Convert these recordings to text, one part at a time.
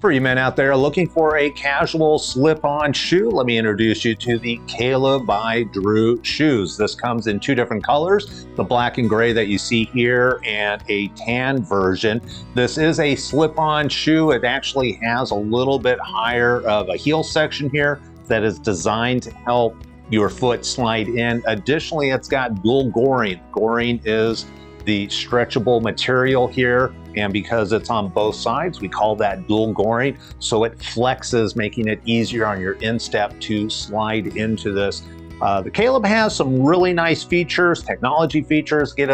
For you men out there looking for a casual slip-on shoe, let me introduce you to the Caleb by Drew shoes. This comes in two different colors, the black and gray that you see here and a tan version. This is a slip-on shoe. It actually has a little bit higher of a heel section here that is designed to help your foot slide in. Additionally, it's got dual goring. Goring is the stretchable material here, and because it's on both sides, we call that dual goring. So it flexes, making it easier on your instep to slide into this. The Caleb has some really nice features, technology features. Get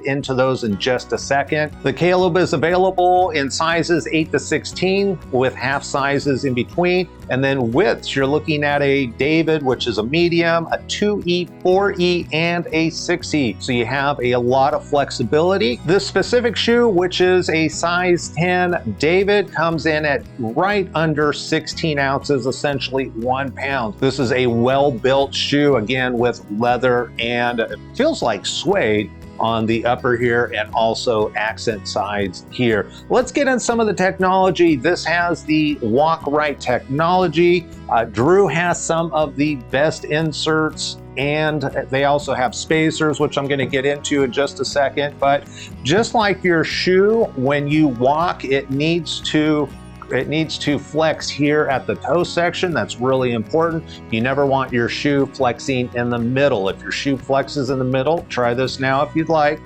into those in just a second. The Caleb is available in sizes 8 to 16 with half sizes in between. And then widths, you're looking at a David, which is a medium, a 2E, 4E, and a 6E. So you have a lot of flexibility. This specific shoe, which is a size 10 David, comes in at right under 16 ounces, essentially 1 pound. This is a well-built shoe, again, with leather, and it feels like suede on the upper here and also accent sides here. Let's get in some of the technology. This has the WalkRight technology. Drew has some of the best inserts, and they also have spacers, which I'm going to get into in just a second. But just like your shoe, when you walk, it needs to flex here at the toe section. That's really important. You never want your shoe flexing in the middle. If your shoe flexes in the middle, try this now if you'd like.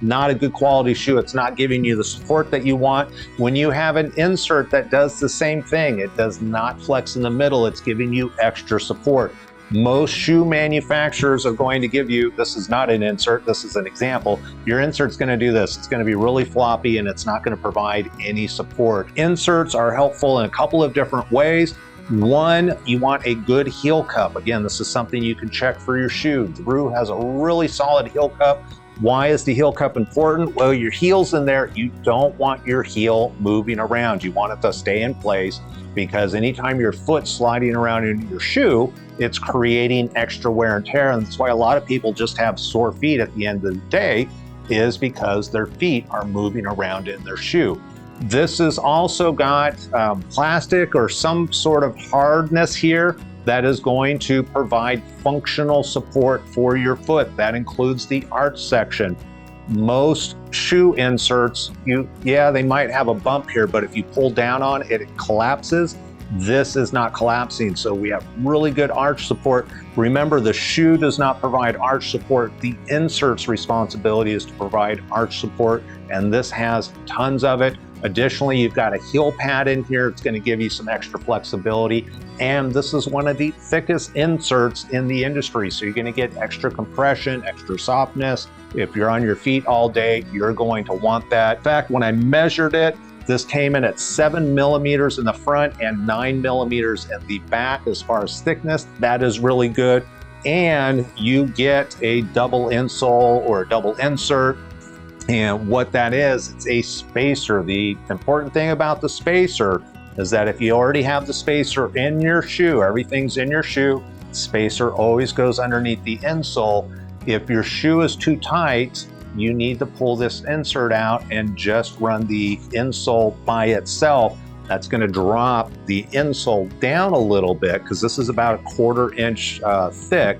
Not a good quality shoe. It's not giving you the support that you want. When you have an insert that does the same thing, it does not flex in the middle. It's giving you extra support. Most shoe manufacturers are going to give you, this is not an insert, this is an example. Your insert's going to do this. It's going to be really floppy and it's not going to provide any support. Inserts are helpful in a couple of different ways. One, you want a good heel cup. Again, this is something you can check for your shoe. Drew has a really solid heel cup. Why is the heel cup important? Well, your heel's in there. You don't want your heel moving around. You want it to stay in place, because anytime your foot's sliding around in your shoe, it's creating extra wear and tear. And that's why a lot of people just have sore feet at the end of the day, is because their feet are moving around in their shoe. This has also got plastic or some sort of hardness here that is going to provide functional support for your foot. That includes the arch section. Most shoe inserts, they might have a bump here, but if you pull down on it, it collapses. This is not collapsing, so we have really good arch support. Remember, the shoe does not provide arch support. The insert's responsibility is to provide arch support, and this has tons of it. Additionally, you've got a heel pad in here. It's going to give you some extra flexibility. And this is one of the thickest inserts in the industry. So you're going to get extra compression, extra softness. If you're on your feet all day, you're going to want that. In fact, when I measured it, this came in at 7 millimeters in the front and 9 millimeters in the back as far as thickness. That is really good. And you get a double insole or a double insert. And what that is, it's a spacer. The important thing about the spacer is that if you already have the spacer in your shoe, everything's in your shoe, spacer always goes underneath the insole. If your shoe is too tight, you need to pull this insert out and just run the insole by itself. That's going to drop the insole down a little bit, because this is about a 1/4 inch thick.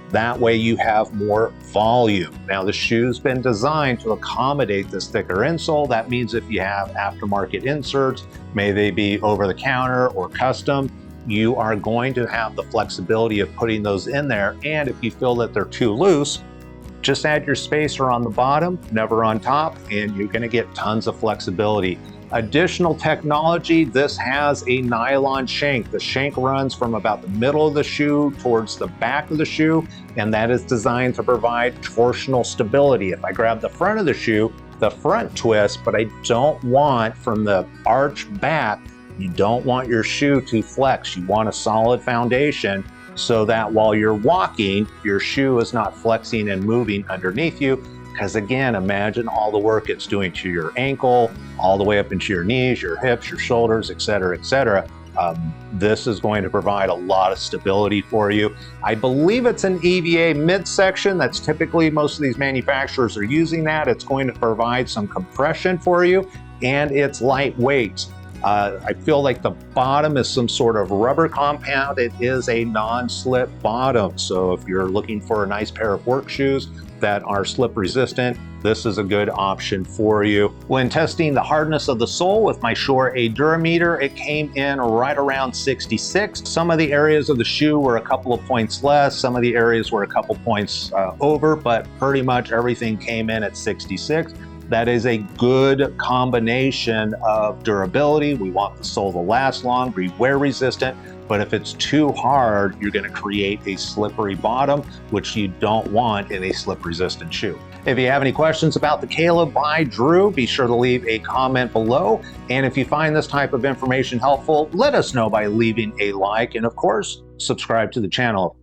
That way you have more volume. Now, the shoe's been designed to accommodate this thicker insole. That means if you have aftermarket inserts, may they be over the counter or custom, you are going to have the flexibility of putting those in there. And if you feel that they're too loose, just add your spacer on the bottom, never on top, and you're gonna get tons of flexibility. Additional technology, this has a nylon shank. The shank runs from about the middle of the shoe towards the back of the shoe, and that is designed to provide torsional stability. If I grab the front of the shoe, the front twists, but I don't want from the arch back, you don't want your shoe to flex. You want a solid foundation so that while you're walking, your shoe is not flexing and moving underneath you. Because again, imagine all the work it's doing to your ankle, all the way up into your knees, your hips, your shoulders, et cetera, et cetera. This is going to provide a lot of stability for you. I believe it's an EVA midsection. That's typically, most of these manufacturers are using that. It's going to provide some compression for you, and it's lightweight. I feel like the bottom is some sort of rubber compound. It is a non-slip bottom. So if you're looking for a nice pair of work shoes that are slip resistant, this is a good option for you. When testing the hardness of the sole with my Shore A Durameter, it came in right around 66. Some of the areas of the shoe were a couple of points less, some of the areas were a couple points over, but pretty much everything came in at 66. That is a good combination of durability. We want the sole to last long, be wear resistant, but if it's too hard, you're going to create a slippery bottom, which you don't want in a slip resistant shoe. If you have any questions about the Caleb by Drew, be sure to leave a comment below. And if you find this type of information helpful, let us know by leaving a like and of course, subscribe to the channel.